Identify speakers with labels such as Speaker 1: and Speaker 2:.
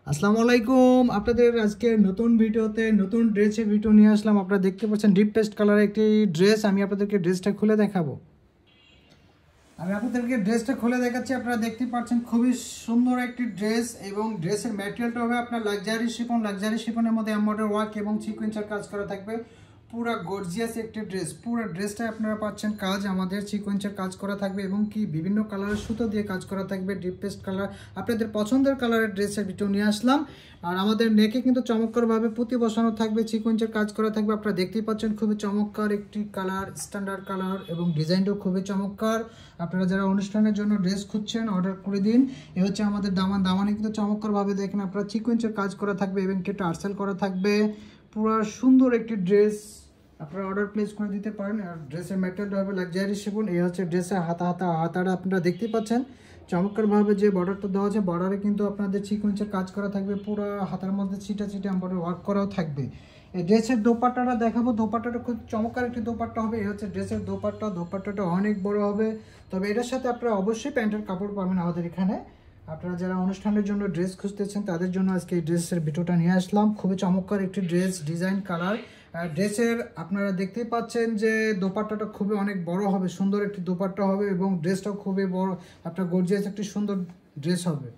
Speaker 1: আসসালামু আলাইকুম। আপনাদের আজকে নতুন ভিডিওতে নতুন ড্রেসের ভিডিও নিয়ে আসলাম। আপনারা দেখতে পাচ্ছেন ডিপ পেস্ট কালারের একটি ড্রেস। আমি আপনাদেরকে ড্রেসটা খুলে দেখাবো। আমি আপনাদেরকে ড্রেসটা খুলে দেখাচ্ছি। আপনারা দেখতে পাচ্ছেন খুবই সুন্দর একটি ড্রেস এবং ড্রেসের ম্যাটেরিয়ালটা হবে আপনার লাক্সারি শিফন। লাক্সারি শিফনের মধ্যে এমব্রয়ডারি ওয়ার্ক এবং সিকোয়েন্সের কাজ করা থাকবে। পুরা গর্জিয়াস একটি ড্রেস। পুরো ড্রেসটা আপনারা পাচ্ছেন কাজ আমাদের সিকোয়েন্সের কাজ করা থাকবে এবং কি বিভিন্ন কালারের সুতো দিয়ে কাজ করা থাকবে। ডিপ পেস্ট কালার আপনাদের পছন্দের কালারের ড্রেসের ভিডিও নিয়ে আসলাম। আর আমাদের নেকে কিন্তু চমৎকারভাবে পুঁতি বসানো থাকবে, সিকোয়েন্সের কাজ করা থাকবে। আপনারা দেখতেই পাচ্ছেন খুবই চমৎকার একটি কালার, স্ট্যান্ডার্ড কালার এবং ডিজাইনটাও খুবই চমৎকার। আপনারা যারা অনুষ্ঠানের জন্য ড্রেস খুঁজছেন অর্ডার করে দিন। এ হচ্ছে আমাদের দামানে কিন্তু চমৎকারভাবে দেখেন আপনারা সিকোয়েন্সের কাজ করা থাকবে এবং কেটে আর্সেল করা থাকবে। পুরো সুন্দর একটি ড্রেস আপনারা অর্ডার প্লেস করে দিতে পারেন। আর ড্রেসের ম্যাটেরিয়ালটা হবে লাক্সারি শিফন। এই হচ্ছে ড্রেসের হাতাটা আপনারা দেখতেই পাচ্ছেন চমৎকারভাবে যে বর্ডারটা দেওয়া আছে। বর্ডারে কিন্তু আপনাদের সিকোয়েন্সের কাজ করা থাকবে। পুরো হাতার মধ্যে ছিটা এমব্রয়ডারি ওয়ার্ক করাও থাকবে। এই ড্রেসের দোপাট্টাটা দেখাবো। দোপাট্টাটা খুব চমৎকার একটি দোপাট্টা হবে। এই হচ্ছে ড্রেসের দোপাট্টাটা অনেক বড় হবে। তবে এটার সাথে আপনারা অবশ্যই প্যান্টের কাপড় পাবেন আমাদের এখানে। আপনারা যারা অনুষ্ঠানের জন্য ড্রেস খুঁজতেছেন তাদের জন্য আজকে এই ড্রেসের ভিডিওটা নিয়ে আসলাম। খুবই চমৎকার একটি ড্রেস, ডিজাইন কালার। আর ড্রেসের আপনারা দেখতেই পাচ্ছেন যে দোপাট্টাটা খুবই অনেক বড় হবে, সুন্দর একটি দোপাট্টা হবে এবং ড্রেসটাও খুবই বড়, আপনার গর্জিয়াস একটি সুন্দর ড্রেস হবে।